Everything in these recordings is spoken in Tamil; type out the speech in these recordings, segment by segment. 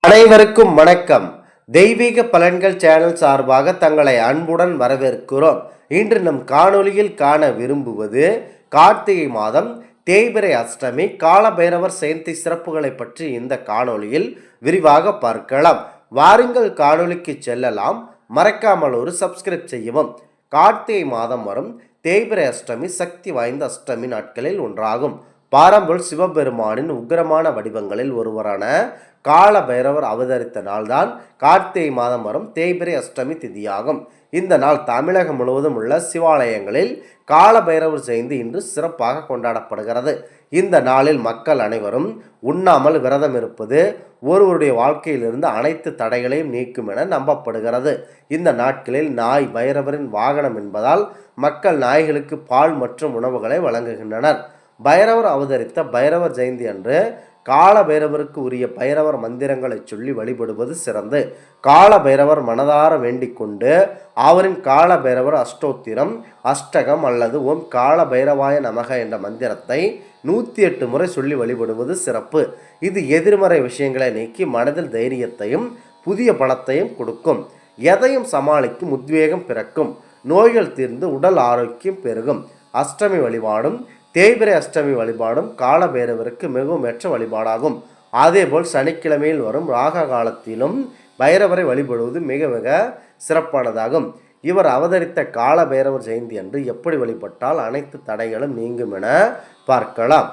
அனைவருக்கும் வணக்கம். தெய்வீக பலன்கள் சேனல் சார்பாக தங்களை அன்புடன் வரவேற்கிறோம். இன்று நம் காணொளியில் காண விரும்புவது கார்த்திகை மாதம் தேய்பிறை அஷ்டமி காலபைரவர் ஜெயந்தி சிறப்புகளை பற்றி இந்த காணொளியில் விரிவாக பார்க்கலாம். வாருங்கள் காணொளிக்கு செல்லலாம். மறக்காமல் ஒரு சப்ஸ்கிரைப் செய்யவும். கார்த்திகை மாதம் வரும் தேய்பிறை அஷ்டமி சக்தி வாய்ந்த அஷ்டமி நாட்களில் ஒன்றாகும். பாரம்பரிய சிவபெருமானின் உக்கிரமான வடிவங்களில் ஒருவரான கால பைரவர் அவதரித்த நாள்தான் கார்த்திகை மாதம் வரும் தேய்பிறை அஷ்டமி திதியாகும். இந்த நாள் தமிழகம் முழுவதும் உள்ள சிவாலயங்களில் கால பைரவர் ஜெயந்தி இன்று சிறப்பாக கொண்டாடப்படுகிறது. இந்த நாளில் மக்கள் அனைவரும் உண்ணாமல் விரதம் இருப்பது ஒருவருடைய வாழ்க்கையிலிருந்து அனைத்து தடைகளையும் நீக்கும் என நம்பப்படுகிறது. இந்த நாட்களில் நாய் பைரவரின் வாகனம் என்பதால் மக்கள் நாய்களுக்கு பால் மற்றும் உணவுகளை வழங்குகின்றனர். பைரவர் அவதரித்த பைரவர் ஜெயந்தி அன்று கால பைரவருக்கு உரிய பைரவர் மந்திரங்களை சொல்லி வழிபடுவது சிறந்து, கால பைரவர் மனதார வேண்டிக் கொண்டு அவரின் கால பைரவர் அஷ்டோத்திரம் அஷ்டகம் அல்லது ஓம் கால பைரவாய நமக என்ற மந்திரத்தை 108 முறை சொல்லி வழிபடுவது சிறப்பு. இது எதிர்மறை விஷயங்களை நீக்கி மனதில் தைரியத்தையும் புதிய பலத்தையும் கொடுக்கும். எதையும் சமாளிக்கும் உத்வேகம் பிறக்கும். நோய்கள் தீர்ந்து உடல் ஆரோக்கியம் பெருகும். அஷ்டமி வழிபாடும் தேய்பிறை அஷ்டமி வழிபாடும் கால பைரவருக்கு மிகவும் ஏற்ற வழிபாடாகும். அதேபோல் சனிக்கிழமையில் வரும் ராக காலத்திலும் பைரவரை வழிபடுவது மிக மிக சிறப்பானதாகும். இவர் அவதரித்த கால பைரவர் ஜெயந்தி அன்று எப்படி வழிபட்டால் அனைத்து தடைகளும் நீங்கும் என பார்க்கலாம்.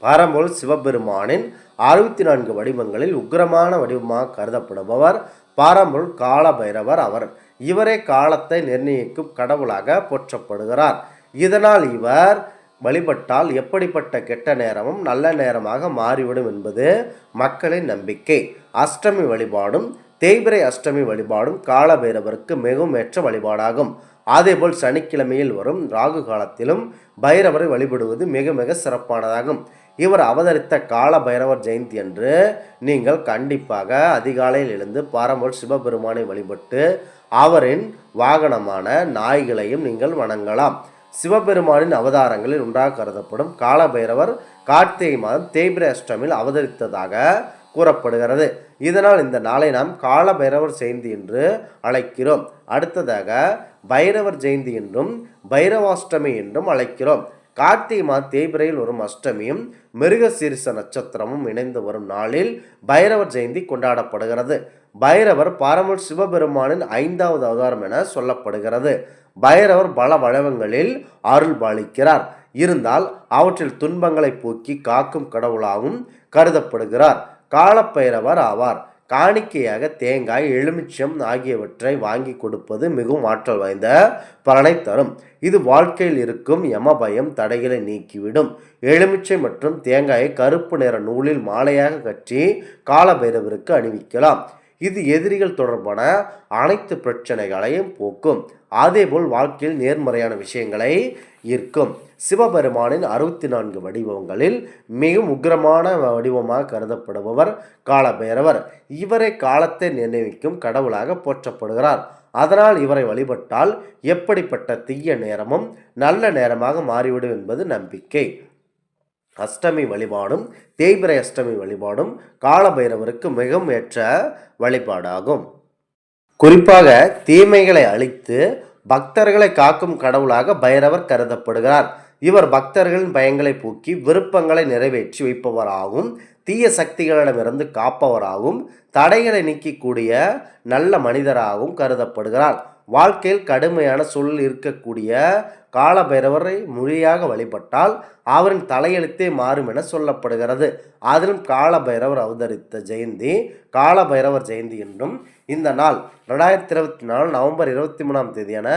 பாரம்பரிய சிவபெருமானின் 64 வடிவங்களில் உக்கிரமான வடிவமாக கருதப்படுபவர் பாரம்பரிய கால பைரவர் அவர். இவரே காலத்தை நிர்ணயிக்கும் கடவுளாக போற்றப்படுகிறார். இதனால் இவர் வழிபட்டால் எப்படிப்பட்ட கெட்ட நேரமும் நல்ல நேரமாக மாறிவிடும் என்பது மக்களின் நம்பிக்கை. அஷ்டமி வழிபாடும் தேய்பிறை அஷ்டமி வழிபாடும் கால பைரவருக்கு மிகவும் ஏற்ற வழிபாடாகும். அதேபோல் சனிக்கிழமையில் வரும் ராகு காலத்திலும் பைரவரை வழிபடுவது மிக மிக சிறப்பானதாகும். இவர் அவதரித்த கால பைரவர் ஜெயந்தி அன்று நீங்கள் கண்டிப்பாக அதிகாலையில் எழுந்து பாரம்பரிய சிவபெருமானை வழிபட்டு அவரின் வாகனமான நாய்களையும் நீங்கள் வணங்கலாம். சிவபெருமானின் அவதாரங்களில் ஒன்றாக கருதப்படும் கால பைரவர் கார்த்திகை மாதம் தேய்பிறை அஷ்டமியில் அவதரித்ததாக கூறப்படுகிறது. இதனால் இந்த நாளை நாம் கால பைரவர் ஜெயந்தி என்று அழைக்கிறோம். அடுத்ததாக பைரவர் ஜெயந்தி என்றும் பைரவாஷ்டமி என்றும் அழைக்கிறோம். கார்த்திகை மாதம் தேய்பிறையில் வரும் அஷ்டமியும் மிருகசீரிஷ நட்சத்திரமும் இணைந்து வரும் நாளில் பைரவர் ஜெயந்தி கொண்டாடப்படுகிறது. பைரவர் பாரம்பரிய சிவபெருமானின் 5வது அவதாரம் என சொல்லப்படுகிறது. பைரவர் பல வடிவங்களில் அருள் பாலிக்கிறார். இருந்தால் அவற்றில் துன்பங்களை போக்கி காக்கும் கடவுளாகவும் கருதப்படுகிறார். காலப்பைரவர் ஆவார். காணிக்கையாக தேங்காய் எலுமிச்சம் ஆகியவற்றை வாங்கி கொடுப்பது மிகவும் ஆற்றல் வாய்ந்த பலனை தரும். இது வாழ்க்கையில் இருக்கும் யமபயம் தடைகளை நீக்கிவிடும். எலுமிச்சை மற்றும் தேங்காயை கருப்பு நிற நூலில் மாலையாக கட்டி காலபைரவருக்கு அணிவிக்கலாம். இது எதிரிகள் தொடர்பான அனைத்து பிரச்சனைகளையும் போக்கும். அதேபோல் வாழ்க்கையில் நேர்மறையான விஷயங்களை ஈர்க்கும். சிவபெருமானின் 64 வடிவங்களில் மிகவும் உக்கிரமான வடிவமாக கருதப்படுபவர் காலபைரவர். இவரை காலத்தை நிர்ணயிக்கும் கடவுளாக போற்றப்படுகிறார். அதனால் இவரை வழிபட்டால் எப்படிப்பட்ட தீய நேரமும் நல்ல நேரமாக மாறிவிடும் என்பது நம்பிக்கை. அஷ்டமி வழிபாடும் தேய்பிறை அஷ்டமி வழிபாடும் காலபைரவருக்கு மிகவும் ஏற்ற வழிபாடாகும். குறிப்பாக தீமைகளை அழித்து பக்தர்களை காக்கும் கடவுளாக பைரவர் கருதப்படுகிறார். இவர் பக்தர்களின் பயங்களை போக்கி விருப்பங்களை நிறைவேற்றி வைப்பவராகவும் தீய சக்திகளிடமிருந்து காப்பவராகவும் தடைகளை நீக்கக்கூடிய நல்ல மனிதராகவும் கருதப்படுகிறார். வாழ்க்கையில் கடுமையான சூழல் இருக்கக்கூடிய கால பைரவரை முறையாக வழிபட்டால் அவரின் தலையெழுத்தே மாறும் என சொல்லப்படுகிறது. அதிலும் கால பைரவர் அவதரித்த ஜெயந்தி கால பைரவர் ஜெயந்தி என்றும் இந்த நாள் 2024 நவம்பர் 23ஆம் தேதியான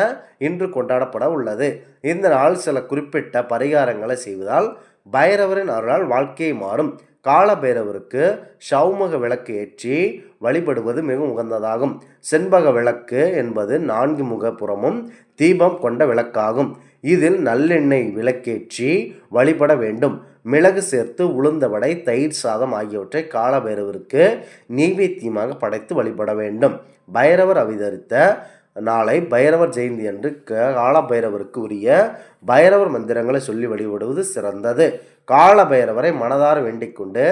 இன்று கொண்டாடப்பட உள்ளது. இந்த நாள் சில குறிப்பிட்ட பரிகாரங்களை செய்வதால் பைரவரின் அருளால் வாழ்க்கையை மாறும். கால பைரவருக்கு சௌமுக விளக்கு ஏற்றி வழிபடுவது மிகவும் உகந்ததாகும். செண்பக விளக்கு என்பது 4 முகப்புறமும் தீபம் கொண்ட விளக்காகும். இதில் நல்லெண்ணெய் விளக்கேற்றி வழிபட வேண்டும். மிளகு சேர்த்து உளுந்த வடை தயிர் சாதம் ஆகியவற்றை கால பைரவருக்கு நெய்வேத்தியமாக படைத்து வழிபட வேண்டும். பைரவர் அவதரித்த நாளை பைரவர் ஜெயந்தி அன்று கால பைரவருக்கு உரிய பைரவர் மந்திரங்களை சொல்லி வழிபடுவது சிறந்தது. கால பைரவரை மனதார வேண்டிக் கொண்டு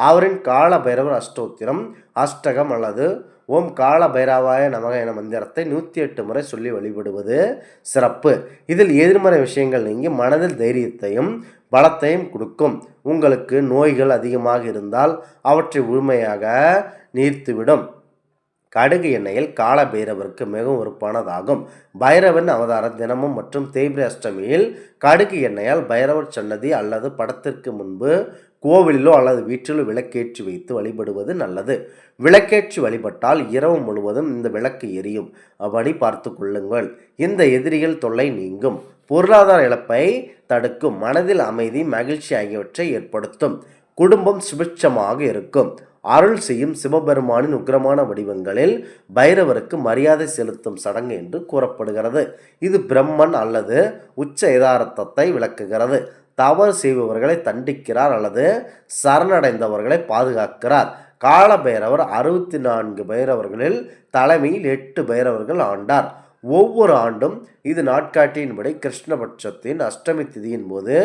அவரின் கால பைரவர் அஷ்டோத்திரம், அஷ்டகம் அல்லது ஓம் கால பைரவாய நமக என மந்திரத்தை 108 முறை சொல்லி வழிபடுவது சிறப்பு. இதில் எதிர்மறை விஷயங்கள் நீங்கி மனதில் தைரியத்தையும் பலத்தையும் கொடுக்கும். உங்களுக்கு நோய்கள் அதிகமாக இருந்தால் அவற்றை முழுமையாக நீர்த்துவிடும். கடுகு எண்ணெயில் கால பைரவருக்கு மிகவும் விருப்பானதாகும். பைரவன் அவதாரம் தினமும் மற்றும் தேய்பிரை அஷ்டமியில் கடுகு எண்ணெயால் பைரவர் சன்னதி அல்லது படத்திற்கு முன்பு கோவிலிலோ அல்லது வீட்டிலோ விளக்கேற்றி வைத்து வழிபடுவது நல்லது. விளக்கேற்றி வழிபட்டால் இரவு முழுவதும் இந்த விளக்கு எரியும். அப்படி பார்த்து கொள்ளுங்கள். இந்த எதிரிகள் தொல்லை நீங்கும். பொருளாதார இழப்பை தடுக்கும். மனதில் அமைதி, மகிழ்ச்சி ஆகியவற்றை ஏற்படுத்தும். குடும்பம் சுபிட்சமாக இருக்கும். அருள் செய்யும் சிவபெருமானின் உக்கிரமான வடிவங்களில் பைரவருக்கு மரியாதை செலுத்தும் சடங்கு என்று கூறப்படுகிறது. இது பிரம்மன் அல்லது உச்ச யதார்த்தத்தை விளக்குகிறது. தவறு செய்பவர்களை தண்டிக்கிறார் அல்லது சரணடைந்தவர்களை பாதுகாக்கிறார். கால பைரவர் 64 பைரவர்களில் தலைமையில் 8 பைரவர்கள் ஆண்டார். ஒவ்வொரு ஆண்டும் இது நாட்காட்டியின்படி கிருஷ்ணபட்சத்தின் அஷ்டமி திதியின் போது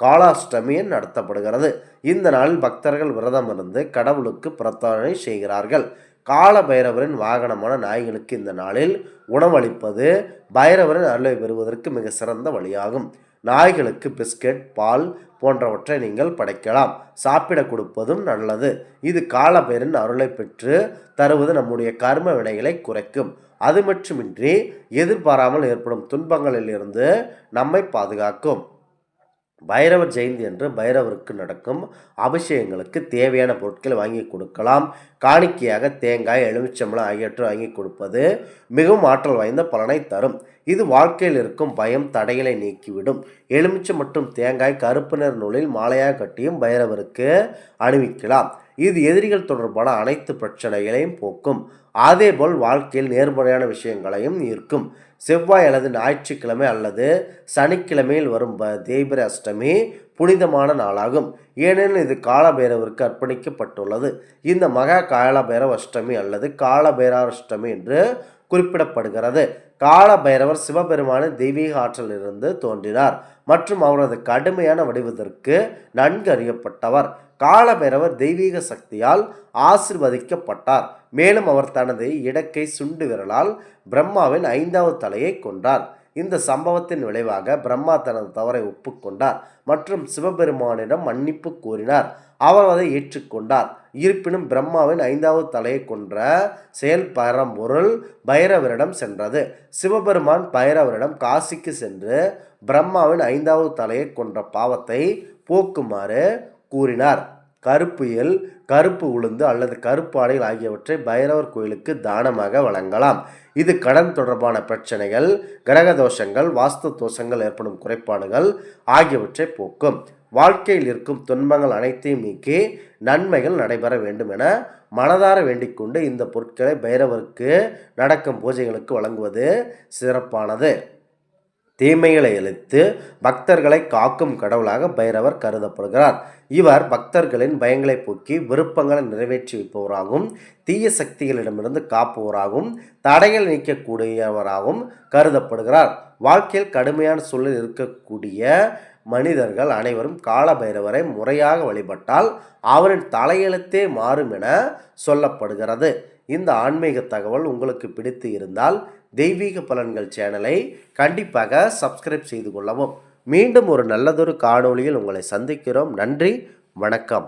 காலாஷ்டமி நடத்தப்படுகிறது. இந்த நாளில் பக்தர்கள் விரதம் இருந்து கடவுளுக்கு பிரார்த்தனை செய்கிறார்கள். கால பைரவரின் வாகனமான நாய்களுக்கு இந்த நாளில் உணவளிப்பது பைரவரின் அருளை பெறுவதற்கு மிக சிறந்த வழியாகும். நாய்களுக்கு பிஸ்கட், பால் போன்றவற்றை நீங்கள் படைக்கலாம். சாப்பிட கொடுப்பதும் நல்லது. இது கால பைரவரின் அருளை பெற்று தருவது நம்முடைய கர்ம வினைகளை குறைக்கும். அது மட்டுமின்றி எதிர்பாராமல் ஏற்படும் துன்பங்களிலிருந்து நம்மை பாதுகாக்கும். பைரவர் ஜெயந்தி என்று பைரவருக்கு நடக்கும் அபிஷேகங்களுக்கு தேவையான பொருட்களை வாங்கி கொடுக்கலாம். காணிக்கையாக தேங்காய், எலுமிச்சம்பழம் ஆகியவற்றை வாங்கி கொடுப்பது மிகவும் ஆற்றல் வாய்ந்த பலனை தரும். இது வாழ்க்கையில் இருக்கும் பயம், தடைகளை நீக்கிவிடும். எலுமிச்சம் மற்றும் தேங்காய் கருப்பு நிற நூலில் மாலையாக கட்டியும் பைரவருக்கு அணிவிக்கலாம். இது எதிரிகள் தொடர்பான அனைத்து பிரச்சனைகளையும் போக்கும். அதேபோல் வாழ்க்கையில் நேர்மறையான விஷயங்களையும் ஈர்க்கும். செவ்வாய் அல்லது ஞாயிற்றுக்கிழமை அல்லது சனிக்கிழமையில் வரும் தேய்பிரை அஷ்டமி புனிதமான நாளாகும். ஏனெனில் இது கால பைரவருக்கு அர்ப்பணிக்கப்பட்டுள்ளது. இந்த மகா கால பைரவ அஷ்டமி அல்லது கால பைரவர் அஷ்டமி என்று குறிப்பிடப்படுகிறது. கால பைரவர் சிவபெருமானின் தெய்வீக ஆற்றலிலிருந்து தோன்றினார் மற்றும் அவரது கடுமையான வடிவத்திற்கு நன்கு அறியப்பட்டவர். கால பைரவர் தெய்வீக சக்தியால் ஆசிர்வதிக்கப்பட்டார். மேலும் அவர் தனது இடக்கை சுண்டு விரலால் பிரம்மாவின் 5வது தலையை கொண்டார். இந்த சம்பவத்தின் விளைவாக பிரம்மா தனது தவறை ஒப்புக்கொண்டார் மற்றும் சிவபெருமானிடம் மன்னிப்பு கோரினார். அவர் அதை ஏற்றுக்கொண்டார். இருப்பினும் பிரம்மாவின் 5வது தலையை கொன்ற செயல் பரம்பொருள் பைரவரிடம் சென்றது. சிவபெருமான் பைரவரிடம் காசிக்கு சென்று பிரம்மாவின் 5வது தலையை கொன்ற பாவத்தை போக்குமாறு கூறினார். கருப்பு எல், கருப்பு உளுந்து அல்லது கருப்பு ஆடைகள் ஆகியவற்றை பைரவர் கோயிலுக்கு தானமாக வழங்கலாம். இது கடன் தொடர்பான பிரச்சனைகள், கிரக தோஷங்கள், வாஸ்து தோஷங்கள் ஏற்படும் குறைபாடுகள் ஆகியவற்றை போக்கும். வாழ்க்கையில் இருக்கும் துன்பங்கள் அனைத்தையும் நீக்கி நன்மைகள் நடைபெற வேண்டும் என மனதார வேண்டிக் கொண்டு இந்த பொருட்களை பைரவருக்கு நடக்கும் பூஜைகளுக்கு வழங்குவது சிறப்பானது. தீமைகளை அழித்து பக்தர்களை காக்கும் கடவுளாக பைரவர் கருதப்படுகிறார். இவர் பக்தர்களின் பயங்களை போக்கி விருப்பங்களை நிறைவேற்றி வைப்பவராகவும் தீய சக்திகளிடமிருந்து காப்பவராகவும் தடைகள் நீக்கக்கூடியவராகவும் கருதப்படுகிறார். வாழ்க்கையில் கடுமையான சூழலில் இருக்கக்கூடிய மனிதர்கள் அனைவரும் கால பைரவரை முறையாக வழிபட்டால் அவரின் தலையெழுத்தே மாறும் என சொல்லப்படுகிறது. இந்த ஆன்மீக தகவல் உங்களுக்கு பிடித்து இருந்தால் தெய்வீக பலன்கள் சேனலை கண்டிப்பாக சப்ஸ்கிரைப் செய்து கொள்ளவும். மீண்டும் ஒரு நல்லதொரு காணொளியில் உங்களை சந்திக்கிறோம். நன்றி, வணக்கம்.